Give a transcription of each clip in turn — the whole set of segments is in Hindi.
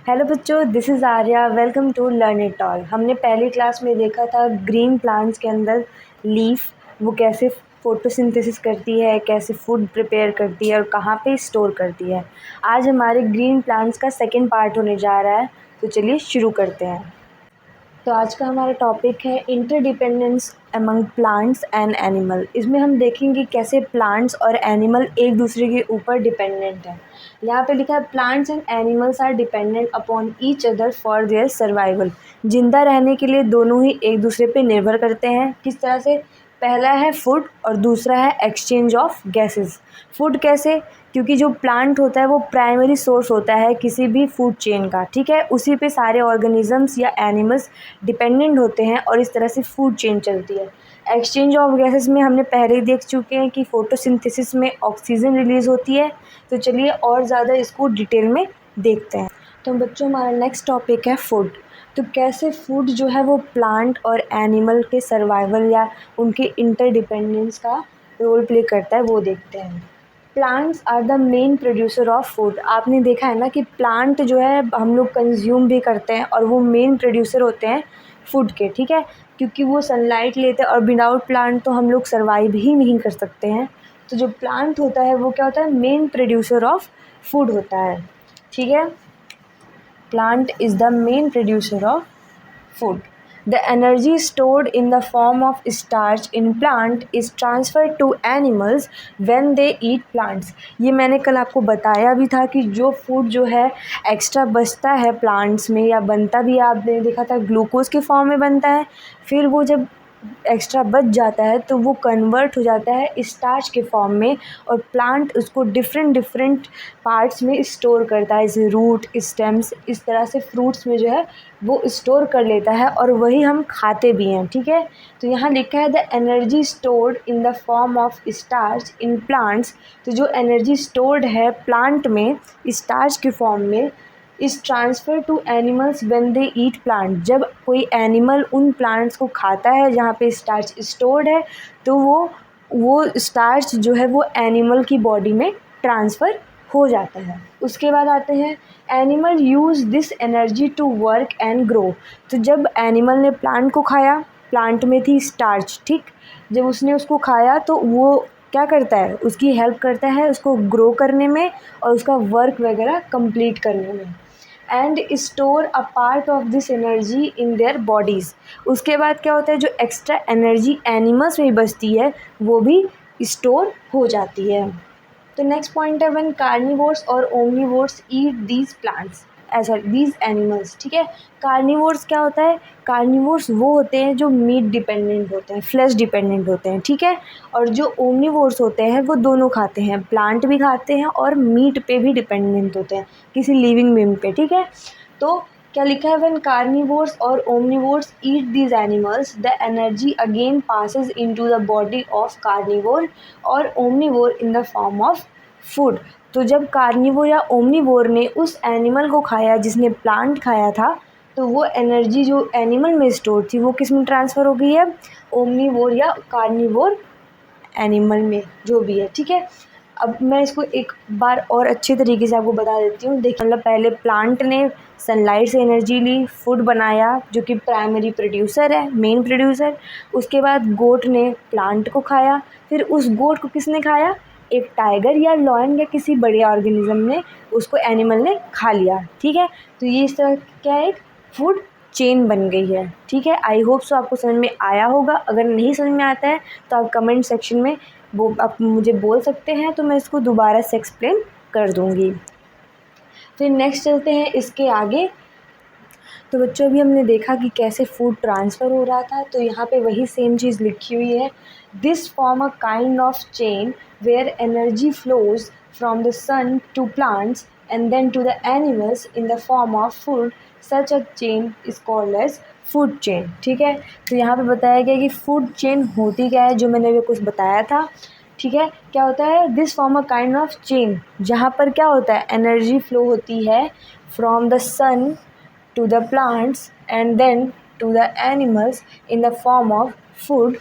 हेलो बच्चों, this is Arya. Welcome to learn it all. हमने पहली क्लास में देखा था ग्रीन प्लांट्स के अंदर लीफ वो कैसे फोटोसिंथेसिस करती है, कैसे फूड प्रिपेयर करती है और कहाँ पे स्टोर करती है। आज हमारे ग्रीन प्लांट्स का सेकंड पार्ट होने जा रहा है, तो चलिए शुरू करते हैं। तो आज का हमारा टॉपिक है interdependence among plants and animal. इसमें हम देखेंगे कैसे प्लांट्स और एनिमल एक दूसरे के ऊपर डिपेंडेंट हैं। यहाँ पे लिखा है plants and animals are dependent upon each other for their survival. जिंदा रहने के लिए दोनों ही एक दूसरे पे निर्भर करते हैं। किस तरह से? पहला है फूड और दूसरा है एक्सचेंज ऑफ गैसेस। फूड कैसे? क्योंकि जो प्लांट होता है वो प्राइमरी सोर्स होता है किसी भी फूड चेन का, ठीक है। उसी पे सारे ऑर्गेनिजम्स या एनिमल्स डिपेंडेंट होते हैं और इस तरह से फूड चेन चलती है। एक्सचेंज ऑफ गैसेस में हमने पहले ही देख चुके हैं कि फोटोसिंथेसिस में ऑक्सीजन रिलीज़ होती है। तो चलिए और ज़्यादा इसको डिटेल में देखते हैं। तो बच्चों, हमारा नेक्स्ट टॉपिक है फूड। तो कैसे फूड जो है वो प्लांट और एनिमल के सर्वाइवल या उनके इंटरडिपेंडेंस का रोल प्ले करता है, वो देखते हैं। Plants are the main producer of food. आपने देखा है ना कि प्लांट जो है हम लोग कंज्यूम भी करते हैं और वो मेन प्रोड्यूसर होते हैं फूड के, ठीक है। क्योंकि वो सनलाइट लेते हैं और विदाउट प्लांट तो हम लोग सर्वाइव ही नहीं कर सकते हैं। तो जो प्लांट होता है वो क्या होता है? मेन प्रोड्यूसर ऑफ फूड होता है, ठीक है। Plant is the main producer of food. The energy stored in the form of starch in plant is transferred to animals when they eat plants. ये मैंने कल आपको बताया भी था कि जो फूड जो है एक्स्ट्रा बचता है प्लांट्स में या बनता भी, आपने देखा था ग्लूकोज के फॉर्म में बनता है। फिर वो जब एक्स्ट्रा बच जाता है तो वो कन्वर्ट हो जाता है स्टार्च के फॉर्म में और प्लांट उसको डिफरेंट पार्ट्स में स्टोर करता है, जैसे रूट, स्टेम्स, इस तरह से फ्रूट्स में जो है वो स्टोर कर लेता है और वही हम खाते भी हैं, ठीक है। तो यहाँ लिखा है the energy stored in the form of starch in plants. तो जो एनर्जी स्टोर्ड है प्लांट में स्टार्च के फॉर्म में is transfer to animals when they eat plant. जब कोई एनिमल उन प्लांट्स को खाता है जहाँ पे स्टार्च स्टोर्ड है तो वो स्टार्च जो है वो एनिमल की बॉडी में ट्रांसफ़र हो जाता है। उसके बाद आते हैं animal use this energy to work and grow. तो जब एनिमल ने प्लांट को खाया, प्लांट में थी स्टार्च, ठीक। जब उसने उसको खाया तो वो क्या करता है? उसकी हेल्प करता है उसको ग्रो करने में और उसका वर्क वगैरह कंप्लीट करने में। And store a part of this energy in their bodies. उसके बाद क्या होता है? जो एक्स्ट्रा एनर्जी एनिमल्स में बचती है वो भी स्टोर हो जाती है। तो नेक्स्ट पॉइंट है व्हेन कार्निवोर्स और omnivores eat these plants sorry these animals, ठीक है। कार्निवोर्स क्या होता है? कार्निवोर्स वो होते हैं जो मीट डिपेंडेंट होते हैं, फ्लैश डिपेंडेंट होते हैं, ठीक है। और जो ओमनिवोर्स होते हैं वो दोनों खाते हैं, प्लांट भी खाते हैं और मीट पे भी डिपेंडेंट होते हैं, किसी लिविंग बीइंग पे, ठीक है। तो क्या लिखा है? व्हेन कार्निवोर्स और omnivores eat these animals the energy again passes into the body of carnivore और omnivore in the form of food. तो जब कार्निवोर या ओमनिवोर ने उस एनिमल को खाया जिसने प्लांट खाया था तो वो एनर्जी जो एनिमल में स्टोर थी वो किस में ट्रांसफ़र हो गई है? ओमनिवोर या कार्निवोर एनिमल में, जो भी है, ठीक है। अब मैं इसको एक बार और अच्छे तरीके से आपको बता देती हूँ। देखिए, मतलब पहले प्लांट ने सनलाइट से एनर्जी ली, फूड बनाया जो कि प्राइमरी प्रोड्यूसर है, मेन प्रोड्यूसर। उसके बाद गोट ने प्लांट को खाया, फिर उस गोट को किसने खाया? एक टाइगर या लॉयन या किसी बड़े ऑर्गेनिज्म ने उसको एनिमल ने खा लिया, ठीक है। तो ये इस तरह क्या है? एक फूड चेन बन गई है, ठीक है। आई होप सो आपको समझ में आया होगा। अगर नहीं समझ में आता है तो आप कमेंट सेक्शन में वो आप मुझे बोल सकते हैं, तो मैं इसको दोबारा से एक्सप्लेन कर दूँगी। फिर नेक्स्ट चलते हैं इसके आगे। तो बच्चों, अभी हमने देखा कि कैसे फूड ट्रांसफ़र हो रहा था, तो यहाँ पे वही सेम चीज़ लिखी हुई है। This form a kind of chain where energy flows from the sun to plants and then to the animals in the form of food. Such a chain is called as food chain, ठीक है। तो यहाँ पे बताया गया कि फूड चेन होती क्या है, जो मैंने अभी कुछ बताया था, ठीक है। क्या होता है? This form a kind of chain, जहाँ पर क्या होता है? एनर्जी फ्लो होती है from the sun to the plants and then to the animals in the form of food।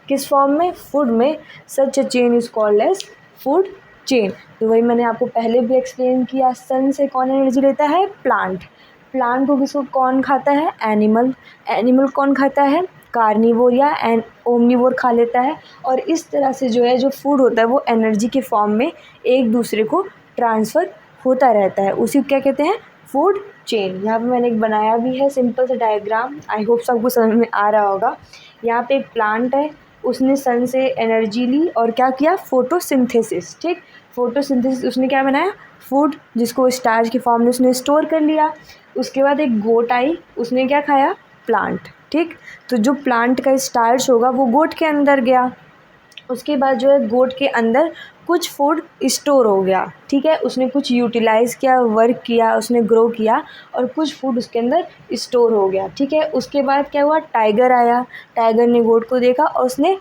किस फॉर्म में? फूड में। Such a chain is called as food chain. तो वही मैंने आपको पहले भी एक्सप्लेन किया, सन से कौन एनर्जी लेता है? प्लांट। प्लांट को किसको कौन खाता है? एनिमल। एनिमल कौन खाता है? कार्निवोर या ओमनिवोर खा लेता है। और इस तरह से जो है जो फूड होता है वो एनर्जी के फॉर्म में एक दूसरे को ट्रांसफ़र होता रहता है। उसी को क्या कहते हैं? Food chain. यहाँ पे मैंने एक बनाया भी है सिंपल सा डायग्राम, आई होप सबको समझ में आ रहा होगा। यहाँ पे एक प्लांट है, उसने सन से एनर्जी ली और क्या किया? फोटोसिंथेसिस। ठीक, फोटोसिंथेसिस उसने क्या बनाया? फूड, जिसको स्टार्च के फॉर्म में उसने स्टोर कर लिया। उसके बाद एक गोट आई, उसने क्या खाया? प्लांट। ठीक, तो जो प्लांट का स्टार्च होगा वो गोट के अंदर गया। उसके बाद जो है गोट के अंदर कुछ फूड स्टोर हो गया। ठीक है, उसने कुछ यूटिलाइज़ किया, वर्क किया, उसने ग्रो किया और कुछ फूड उसके अंदर स्टोर हो गया। ठीक है, उसके बाद क्या हुआ? टाइगर आया, टाइगर ने गोट को देखा और उसने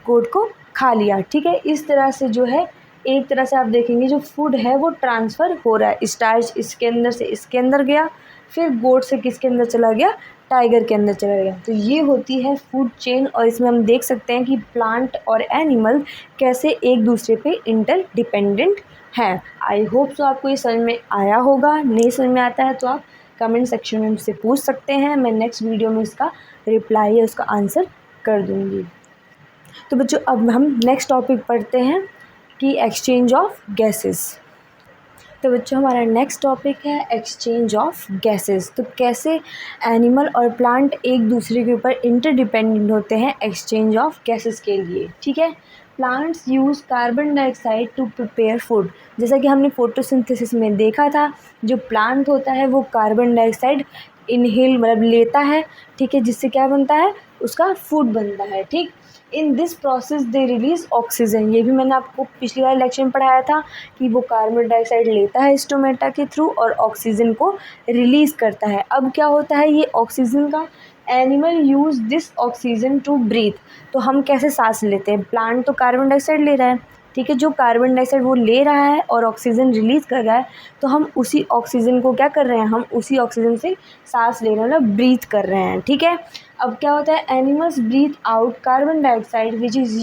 गोट को खा लिया। ठीक है, इस तरह से जो है एक तरह से आप देखेंगे जो फूड है वो ट्रांसफ़र हो रहा है। स्टार्च इसके अंदर से इसके अंदर गया, फिर गोट से किसके अंदर चला गया? टाइगर के अंदर चला गया। तो ये होती है फूड चेन और इसमें हम देख सकते हैं कि प्लांट और एनिमल कैसे एक दूसरे पे इंटरडिपेंडेंट हैं। आई होप सो आपको ये समझ में आया होगा। नहीं समझ में आता है तो आप कमेंट सेक्शन में मुझसे पूछ सकते हैं, मैं नेक्स्ट वीडियो में उसका रिप्लाई या उसका आंसर कर दूँगी। तो बच्चों अब हम नेक्स्ट टॉपिक पढ़ते हैं कि एक्सचेंज ऑफ गैसेस। तो बच्चों हमारा नेक्स्ट टॉपिक है एक्सचेंज ऑफ गैसेस। तो कैसे एनिमल और प्लांट एक दूसरे के ऊपर इंटरडिपेंडेंट होते हैं एक्सचेंज ऑफ गैसेस के लिए। ठीक है, plants use carbon dioxide to prepare food. जैसा कि हमने फोटोसिंथेसिस में देखा था, जो प्लांट होता है वो कार्बन डाइऑक्साइड इनहेल मतलब लेता है। ठीक है, जिससे क्या बनता है? उसका फूड बनता है। ठीक, in this process they release oxygen. ये भी मैंने आपको पिछली बार लेक्चर में पढ़ाया था कि वो कार्बन डाइऑक्साइड लेता है स्टोमेटा के थ्रू और ऑक्सीजन को रिलीज़ करता है। अब क्या होता है ये ऑक्सीजन का? Animal use this oxygen to breathe. तो हम कैसे सांस लेते हैं? प्लांट तो कार्बन डाइऑक्साइड ले रहा है। ठीक है, जो कार्बन डाइऑक्साइड वो ले रहा है और ऑक्सीजन रिलीज़ कर रहा है, तो हम उसी ऑक्सीजन को क्या कर रहे हैं? हम उसी ऑक्सीजन से सांस ले रहे हैं, मतलब ब्रीथ कर रहे हैं। ठीक है, अब क्या होता है? Animals breathe out carbon dioxide which is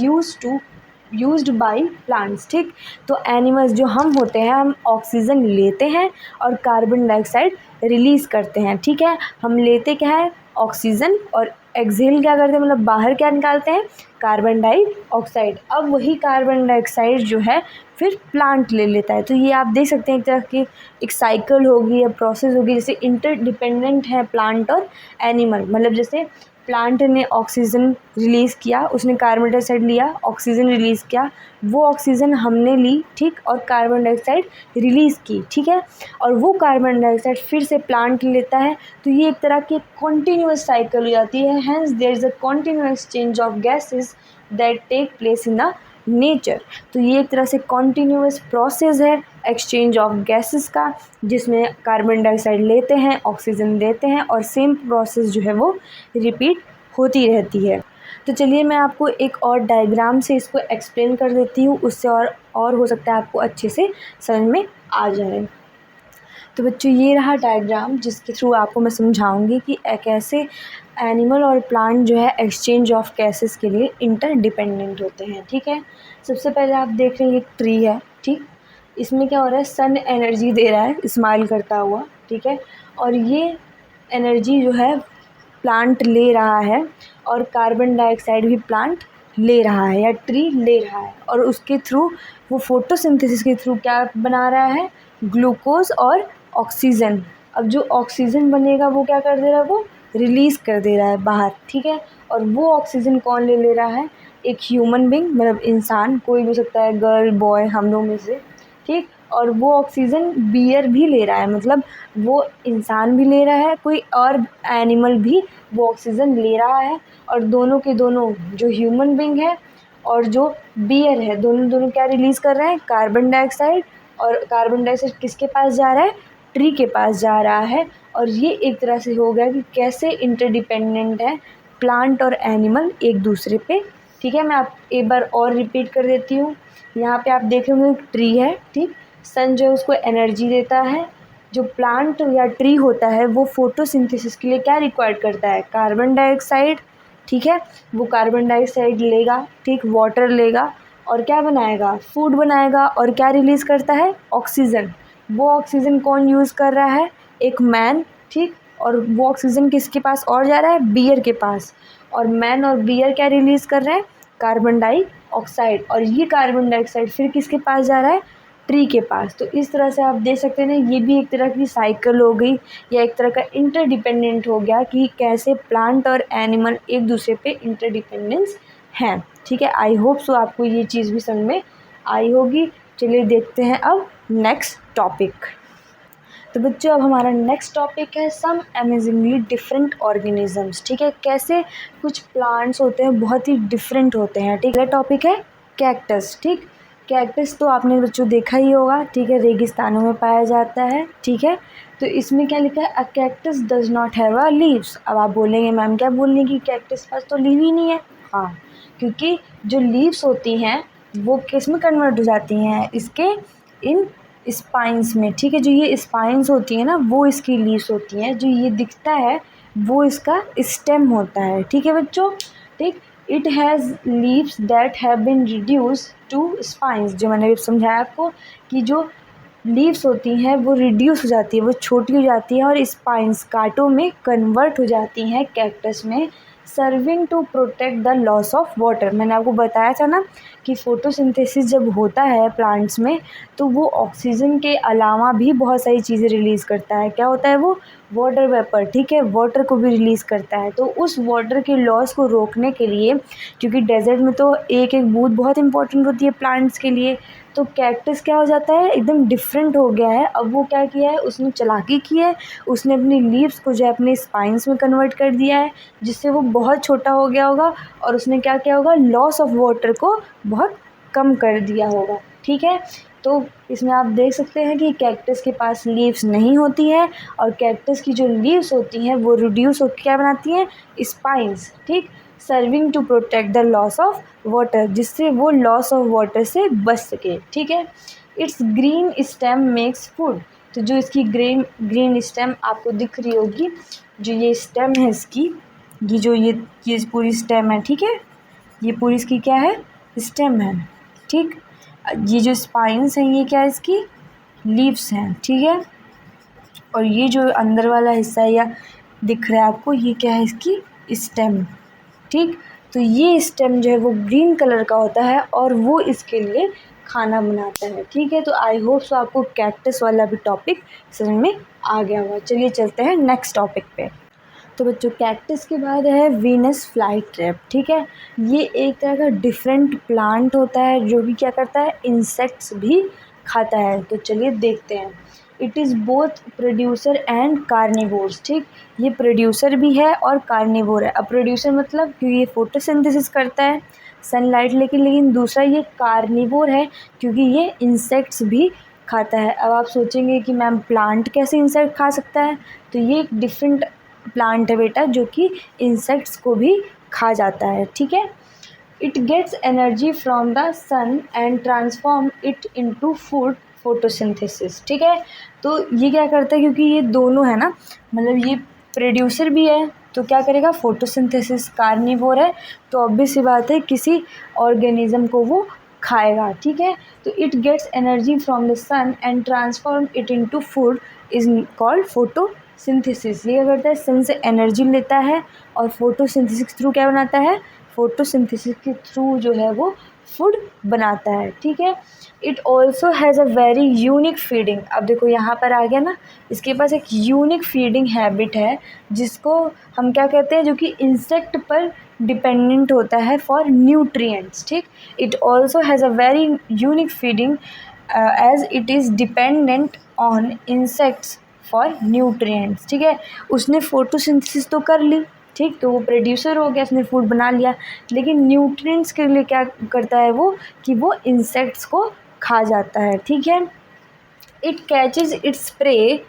used by plants. ठीक, तो एनिमल्स जो हम होते हैं हम ऑक्सीजन लेते हैं और कार्बन डाइऑक्साइड रिलीज़ करते हैं। ठीक है, हम लेते क्या है? ऑक्सीजन और एक्सहेल क्या करते हैं? मतलब बाहर क्या निकालते हैं? Carbon dioxide. अब वही कार्बन डाइऑक्साइड जो है फिर प्लांट ले लेता है। तो ये आप देख सकते हैं एक तरह की एक साइकिल होगी या प्रोसेस होगी, जैसे इंटरडिपेंडेंट है प्लांट और एनिमल। मतलब जैसे प्लांट ने ऑक्सीजन रिलीज़ किया, उसने कार्बन डाइऑक्साइड लिया, ऑक्सीजन रिलीज़ किया, वो ऑक्सीजन हमने ली। ठीक, और कार्बन डाइऑक्साइड रिलीज़ की। ठीक है, और वो कार्बन डाइऑक्साइड फिर से प्लांट लेता है। तो ये एक तरह की कॉन्टीन्यूअस साइकिल हो जाती है। Hence there is a continuous exchange of gases that take place in the nature. तो ये एक तरह से कॉन्टीन्यूअस प्रोसेस है एक्सचेंज ऑफ गैसेस का, जिसमें कार्बन डाइऑक्साइड लेते हैं, ऑक्सीजन देते हैं और सेम प्रोसेस जो है वो रिपीट होती रहती है। तो चलिए मैं आपको एक और डायग्राम से इसको एक्सप्लेन कर देती हूँ, उससे और हो सकता है आपको अच्छे से समझ में आ जाए। तो बच्चों ये रहा डायग्राम जिसके थ्रू आपको मैं समझाऊंगी कि कैसे एनिमल और प्लांट जो है एक्सचेंज ऑफ गैसेस के लिए इंटरडिपेंडेंट होते हैं। ठीक है, सबसे पहले आप देख रहे हैं एक ट्री है। ठीक, इसमें क्या हो रहा है? सन एनर्जी दे रहा है स्माइल करता हुआ। ठीक है, और ये एनर्जी जो है प्लांट ले रहा है और कार्बन डाइऑक्साइड भी प्लांट ले रहा है या ट्री ले रहा है, और उसके थ्रू वो फोटोसिंथेसिस के थ्रू क्या बना रहा है? ग्लूकोज और ऑक्सीजन। अब जो ऑक्सीजन बनेगा वो क्या कर दे रहा है? वो रिलीज़ कर दे रहा है बाहर। ठीक है, और वो ऑक्सीजन कौन ले रहा है? एक ह्यूमन बींग, मतलब इंसान, कोई भी हो सकता है, गर्ल बॉय, हम लोग में से। ठीक, और वो ऑक्सीजन बियर भी ले रहा है, मतलब वो इंसान भी ले रहा है, कोई और एनिमल भी वो ऑक्सीजन ले रहा है। और दोनों के दोनों, जो ह्यूमन बींग है और जो बियर है, दोनों दोनों क्या रिलीज़ कर रहे हैं? Carbon dioxide. और कार्बन डाइऑक्साइड किसके पास जा रहा है? ट्री के पास जा रहा है। और ये एक तरह से हो गया कि कैसे इंटरडिपेंडेंट है प्लांट और एनिमल एक दूसरे पे। ठीक है, मैं आप एक बार और रिपीट कर देती हूँ। यहाँ पे आप देख रहे होंगे ट्री है। ठीक, सन जो है उसको एनर्जी देता है। जो प्लांट या ट्री होता है वो फोटोसिंथेसिस के लिए क्या रिक्वायर्ड करता है? Carbon dioxide. ठीक है, वो कार्बन डाइऑक्साइड लेगा, ठीक, वाटर लेगा और क्या बनाएगा? फूड बनाएगा। और क्या रिलीज़ करता है? ऑक्सीजन। वो ऑक्सीजन कौन यूज़ कर रहा है? एक मैन। ठीक, और वो ऑक्सीजन किसके पास और जा रहा है, बियर के पास, और मैन और बियर क्या रिलीज़ कर रहे हैं, कार्बन डाइऑक्साइड, और ये कार्बन डाइऑक्साइड फिर किसके पास जा रहा है, ट्री के पास। तो इस तरह से आप देख सकते हैं ना, ये भी एक तरह की साइकिल हो गई या एक तरह का इंटरडिपेंडेंट हो गया कि कैसे प्लांट और एनिमल एक दूसरे पे इंटरडिपेंडेंस हैं। ठीक है, आई होप सो आपको ये चीज़ भी समझ में आई होगी। चलिए देखते हैं अब नेक्स्ट टॉपिक। तो बच्चों अब हमारा नेक्स्ट टॉपिक है सम अमेजिंगली डिफरेंट ऑर्गेनिजम्स। ठीक है, कैसे कुछ प्लांट्स होते हैं बहुत ही डिफरेंट होते हैं। ठीक है, टॉपिक है कैक्टस। ठीक, कैक्टस तो आपने बच्चों देखा ही होगा। ठीक है, रेगिस्तानों में पाया जाता है। ठीक है, तो इसमें क्या लिखा है, अ cactus does not have a leaves. अब आप बोलेंगे मैम क्या बोल रही कि कैक्टस पास तो लीव ही नहीं है। हाँ, क्योंकि जो लीव्स होती हैं वो किस में कन्वर्ट हो जाती हैं, इसके इन स्पाइंस में। ठीक है, जो ये स्पाइंस होती है ना वो इसकी लीव्स होती हैं, जो ये दिखता है वो इसका स्टेम होता है। ठीक है बच्चों, ठीक, it has leaves that have been reduce to spines. जो मैंने अभी समझाया आपको कि जो लीव्स होती हैं वो रिड्यूस हो जाती है, वो छोटी हो जाती है और स्पाइंस कांटों में कन्वर्ट हो जाती हैं कैक्टस में, serving to protect the loss of water. मैंने आपको बताया था ना कि फोटोसिंथेसिस जब होता है प्लांट्स में तो वो ऑक्सीजन के अलावा भी बहुत सारी चीज़ें रिलीज़ करता है। क्या होता है वो, वाटर वेपर। ठीक है, वाटर को भी रिलीज़ करता है। तो उस वाटर के लॉस को रोकने के लिए, क्योंकि डेजर्ट में तो एक एक बूंद बहुत इंपॉर्टेंट होती है प्लांट्स के लिए, तो कैक्टस क्या हो जाता है, एकदम डिफरेंट हो गया है। अब वो क्या किया है, उसने चालाकी की है, उसने अपनी लीव्स को जो है अपने स्पाइंस में कन्वर्ट कर दिया है, जिससे वो बहुत छोटा हो गया होगा, और उसने क्या किया होगा, लॉस ऑफ वाटर को बहुत कम कर दिया होगा। ठीक है, तो इसमें आप देख सकते हैं कि कैक्टस के पास लीव्स नहीं होती हैं, और कैक्टस की जो लीव्स होती हैं वो रिड्यूस होकर क्या बनाती हैं, स्पाइंस। ठीक, serving to protect the loss of water, जिससे वो लॉस ऑफ वाटर से बच सके। ठीक है, it's green stem makes food. तो जो इसकी ग्रीन स्टेम आपको दिख रही होगी, जो ये स्टेम है इसकी, ये पूरी स्टेम है। ठीक है, ये पूरी इसकी क्या है, स्टेम है। ठीक, ये जो स्पाइंस हैं ये क्या है, इसकी लीव्स हैं। ठीक है, और ये जो अंदर वाला हिस्सा है या दिख रहा है आपको, ये क्या है, इसकी स्टेम। ठीक, तो ये स्टेम जो है वो ग्रीन कलर का होता है और वो इसके लिए खाना बनाता है। ठीक है, तो आई होप सो आपको कैक्टस वाला भी टॉपिक समझ में आ गया होगा। चलिए चलते हैं नेक्स्ट टॉपिक पे। तो बच्चों कैक्टस के बाद है वीनस फ्लाई ट्रैप। ठीक है, ये एक तरह का डिफरेंट प्लांट होता है जो कि क्या करता है, इंसेक्ट्स भी खाता है। तो चलिए देखते हैं। It is both producer and carnivores. ठीक, ये प्रोड्यूसर भी है और कार्निवोर है। अब प्रोड्यूसर मतलब क्योंकि ये फोटोसिंथेसिस करता है सनलाइट लेकिन दूसरा ये कार्निवोर है क्योंकि ये इंसेक्ट्स भी खाता है। अब आप सोचेंगे कि मैम प्लांट कैसे इंसेक्ट खा सकता है, तो ये एक डिफरेंट प्लांट है बेटा जो कि इंसेक्ट्स को भी खा जाता है। ठीक है, it gets energy from the sun and transform it into food photosynthesis. ठीक है, तो ये क्या करता है, क्योंकि ये दोनों है ना, मतलब ये प्रोड्यूसर भी है तो क्या करेगा, फोटोसिंथेसिस, कार्निवोर है तो ऑब्वियस सी बात है किसी ऑर्गेनिज्म को वो खाएगा। ठीक है, तो it gets energy from the sun and transform it into food is called photosynthesis. ये क्या करता है, सन से एनर्जी लेता है और फोटोसिंथेसिस के थ्रू क्या बनाता है, फोटोसिंथेसिस के थ्रू जो है वो फूड बनाता है। ठीक है, it also has a very unique feeding. अब देखो यहाँ पर आ गया ना, इसके पास एक यूनिक फीडिंग हैबिट है जिसको हम क्या कहते हैं, जो कि इंसेक्ट पर डिपेंडेंट होता है फॉर न्यूट्रिएंट्स। ठीक, it also has a very unique feeding as it is dependent on insects for nutrients. ठीक है, उसने फोटोसिंथेसिस तो कर ली, ठीक, तो वो प्रोड्यूसर हो गया, उसने फूड बना लिया, लेकिन न्यूट्रिएंट्स के लिए क्या करता है वो, कि वो इंसेक्ट्स को खा जाता है। ठीक है, इट कैचेज इट्स प्रे।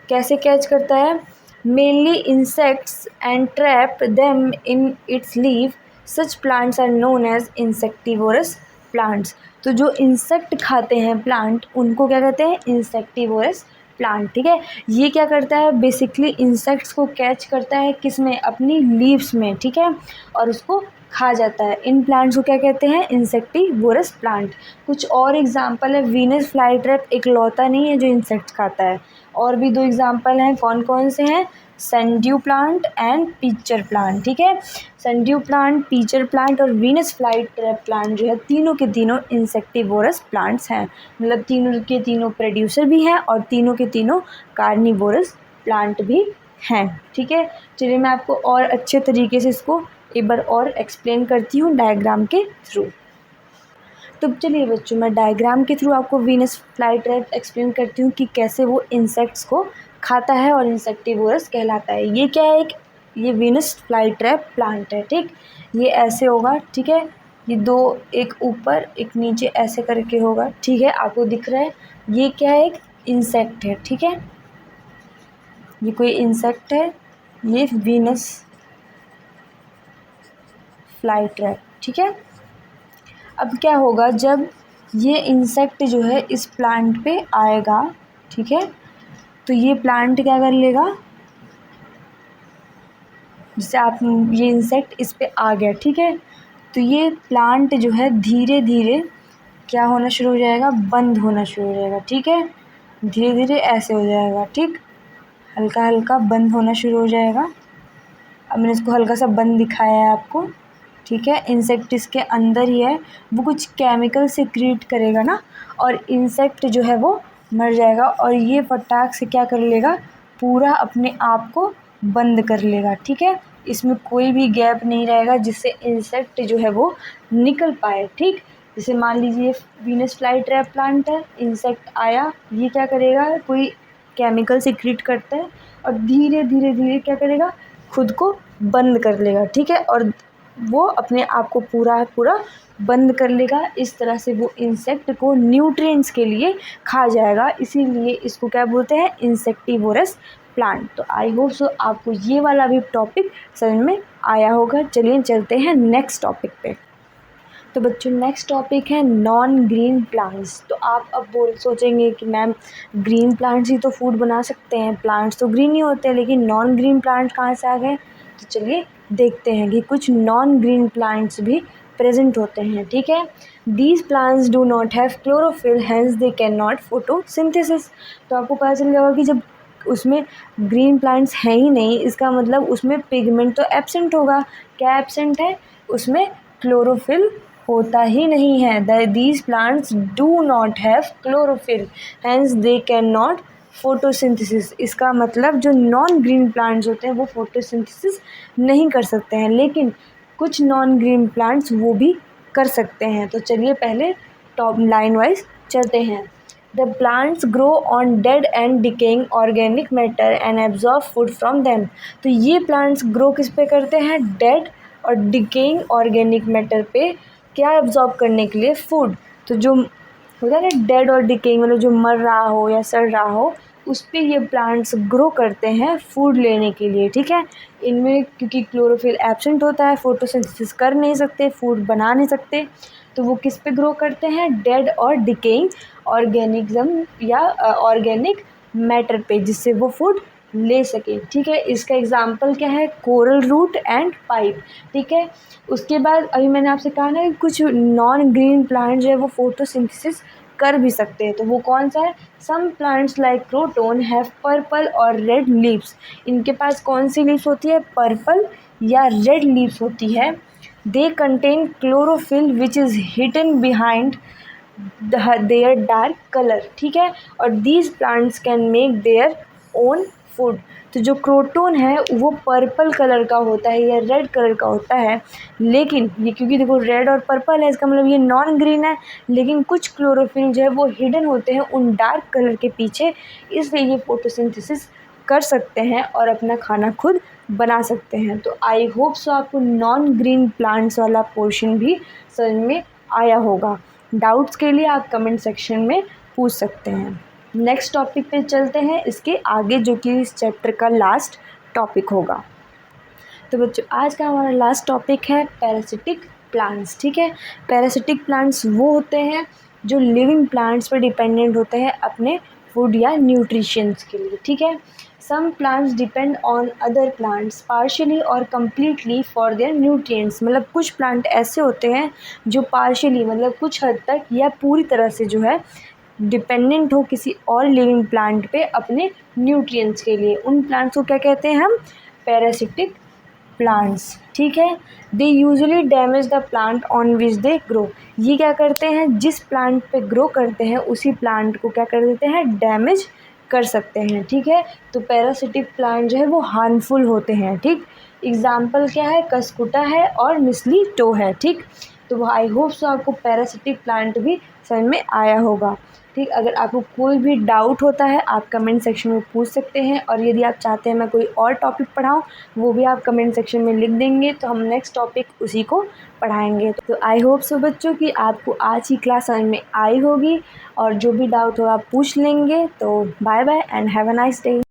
कैसे कैच करता है, mainly insects and trap them in its leave. Such plants are known as insectivorous plants. तो जो इंसेक्ट खाते हैं प्लांट उनको क्या कहते हैं, इंसेक्टिवोरस प्लांट। ठीक है, ये क्या करता है, बेसिकली इंसेक्ट्स को कैच करता है किस में, अपनी लीव्स में। ठीक है, और उसको खा जाता है। इन प्लांट्स को क्या कहते हैं, इंसेक्टिवोरस प्लांट। कुछ और एग्जांपल है, वीनस फ्लाई ट्रैप एक लौता नहीं है जो इंसेक्ट्स खाता है, और भी दो एग्जांपल हैं। कौन कौन से हैं, sundew plant and pitcher plant. ठीक है, सनड्यू प्लांट, पीचर प्लांट और वीनस फ्लाई ट्रैप प्लांट जो है तीनों के तीनों इंसेक्टिवोरस प्लांट्स हैं, मतलब तीनों के तीनों प्रोड्यूसर भी हैं और तीनों के तीनों कार्निवोरस प्लांट भी हैं। ठीक है, चलिए मैं आपको और अच्छे तरीके से इसको एक बार और एक्सप्लेन करती हूँ डायग्राम के थ्रू। तो चलिए बच्चों, मैं डायग्राम के थ्रू आपको वीनस फ्लाई ट्रैप एक्सप्लेन करती हूँ कि कैसे वो इंसेक्ट्स को खाता है और इंसेक्टिवोरस कहलाता है। ये क्या है, ये वीनस फ्लाई ट्रैप प्लांट है। ठीक, ये ऐसे होगा। ठीक है, ये दो, एक ऊपर एक नीचे ऐसे करके होगा। ठीक है, आपको दिख रहा है ये क्या है, एक इंसेक्ट है। ठीक है, ये कोई इंसेक्ट है, ये वीनस फ्लाई ट्रैप। ठीक है, अब क्या होगा जब ये इंसेक्ट जो है इस प्लांट पे आएगा, ठीक है, तो ये प्लांट क्या कर लेगा, जैसे आप, ये इंसेक्ट इस पे आ गया। ठीक है, तो ये प्लांट जो है धीरे धीरे क्या होना शुरू हो जाएगा, बंद होना शुरू हो जाएगा। ठीक है, धीरे धीरे ऐसे हो जाएगा। ठीक, हल्का हल्का बंद होना शुरू हो जाएगा। अब मैंने इसको हल्का सा बंद दिखाया है आपको। ठीक है, इंसेक्ट इसके अंदर ही है, वो कुछ केमिकल से क्रिएट करेगा ना, और इंसेक्ट जो है वो मर जाएगा और ये फटाक से क्या कर लेगा, पूरा अपने आप को बंद कर लेगा। ठीक है, इसमें कोई भी गैप नहीं रहेगा जिससे इंसेक्ट जो है वो निकल पाए। ठीक, जैसे मान लीजिए वीनस फ्लाई ट्रैप प्लांट है, इंसेक्ट आया, ये क्या करेगा, कोई केमिकल सीक्रेट करता है और धीरे धीरे धीरे क्या करेगा, खुद को बंद कर लेगा। ठीक है, और वो अपने आप को पूरा पूरा बंद कर लेगा। इस तरह से वो इंसेक्ट को न्यूट्रिएंट्स के लिए खा जाएगा, इसीलिए इसको क्या बोलते हैं, इंसेक्टिवोरस प्लांट। तो आई होप सो आपको ये वाला भी टॉपिक समझ में आया होगा। चलिए चलते हैं नेक्स्ट टॉपिक पे। तो बच्चों नेक्स्ट टॉपिक है नॉन ग्रीन प्लांट्स। तो आप अब सोचेंगे कि मैम ग्रीन प्लांट्स ही तो फूड बना सकते हैं, प्लांट्स तो ग्रीन ही होते हैं, लेकिन नॉन ग्रीन प्लांट कहाँ से आ गए। तो चलिए देखते हैं कि कुछ नॉन ग्रीन प्लांट्स भी प्रेजेंट होते हैं। ठीक है, these plants do not have chlorophyll, hence they can not photosynthesis. तो आपको पता चल जाएगा कि जब उसमें ग्रीन प्लांट्स हैं ही नहीं, इसका मतलब उसमें पिगमेंट तो एब्सेंट होगा। क्या एब्सेंट है उसमें, क्लोरोफिल होता ही नहीं है। These plants do not have chlorophyll, hence they can not photosynthesis. इसका मतलब जो नॉन ग्रीन प्लांट्स होते हैं वो फोटोसिंथेसिस नहीं कर सकते हैं, लेकिन कुछ नॉन ग्रीन प्लांट्स वो भी कर सकते हैं। तो चलिए पहले टॉप लाइन वाइज चलते हैं। The plants grow on dead and decaying organic matter and absorb food from them. तो ये प्लांट्स ग्रो किस पे करते हैं, डेड और डिकेइंग ऑर्गेनिक मैटर पे, क्या एब्जॉर्ब करने के लिए, फूड। तो जो होता है ना डेड और डिकेइंग, मतलब जो मर रहा हो या सड़ रहा हो, उस पे ये प्लांट्स ग्रो करते हैं फूड लेने के लिए। ठीक है, इनमें क्योंकि क्लोरोफिल एब्सेंट होता है, फोटोसिंथेसिस कर नहीं सकते, फूड बना नहीं सकते, तो वो किस पे ग्रो करते हैं, डेड और डिकेइंग ऑर्गेनिज्म या ऑर्गेनिक मैटर पे, जिससे वो फूड ले सके। ठीक है, इसका एग्जाम्पल क्या है, कोरल रूट एंड पाइप। ठीक है, उसके बाद अभी मैंने आपसे कहा ना कि कुछ नॉन ग्रीन प्लांट जो है वो फोटोसिंथेसिस कर भी सकते हैं, तो वो कौन सा है, some plants like croton have purple और रेड लीव्स। इनके पास कौन सी लीव्स होती है, पर्पल या रेड लीव्स होती है। They contain chlorophyll which is hidden behind there dark colour. ठीक है, और these plants can make their own food. तो जो क्रोटोन है वो पर्पल कलर का होता है या रेड कलर का होता है, लेकिन ये क्योंकि देखो रेड और पर्पल है, इसका मतलब ये नॉन ग्रीन है, लेकिन कुछ क्लोरोफिल जो है वो हिडन होते हैं उन डार्क कलर के पीछे, इसलिए ये फोटोसिंथेसिस कर सकते हैं और अपना खाना खुद बना सकते हैं। तो आई होप सो आपको नॉन ग्रीन प्लांट्स वाला पोर्शन भी समझ में आया होगा। डाउट्स के लिए आप कमेंट सेक्शन में पूछ सकते हैं। नेक्स्ट टॉपिक पे चलते हैं, इसके आगे जो कि इस चैप्टर का लास्ट टॉपिक होगा। तो बच्चों आज का हमारा लास्ट टॉपिक है पैरासिटिक प्लांट्स। ठीक है, पैरासिटिक प्लांट्स वो होते हैं जो लिविंग प्लांट्स पर डिपेंडेंट होते हैं अपने फूड या न्यूट्रिशंस के लिए। ठीक है, some plants depend on other plants partially और कम्प्लीटली फॉर देयर न्यूट्रिएंट्स। मतलब कुछ प्लांट ऐसे होते हैं जो पार्शियली मतलब कुछ हद तक या पूरी तरह से जो है डिपेंडेंट हो किसी और लिविंग प्लांट पे अपने न्यूट्रिएंट्स के लिए। उन प्लांट्स को क्या कहते हैं हम? Parasitic plants. ठीक है। They usually damage the plant on which they grow. ये क्या करते हैं? जिस प्लांट पे ग्रो करते हैं उसी प्लांट को क्या कर देते हैं? डैमेज कर सकते हैं। ठीक है। तो पैरासिटिक प्लांट जो है वो हार्मफुल होते हैं। ठीक। एग्जाम्पल क्या है? कस्कुटा है और मिस्लीटो है। ठीक। तो आई होप सो आपको पैरासिटिक प्लांट भी समझ में आया होगा। ठीक। अगर आपको कोई भी डाउट होता है आप कमेंट सेक्शन में पूछ सकते हैं, और यदि आप चाहते हैं मैं कोई और टॉपिक पढ़ाऊँ वो भी आप कमेंट सेक्शन में लिख देंगे तो हम नेक्स्ट टॉपिक उसी को पढ़ाएंगे। तो आई होप सो बच्चों कि आपको आज की क्लास समझ में आई होगी, और जो भी डाउट हो आप पूछ लेंगे। तो bye bye and have a nice day.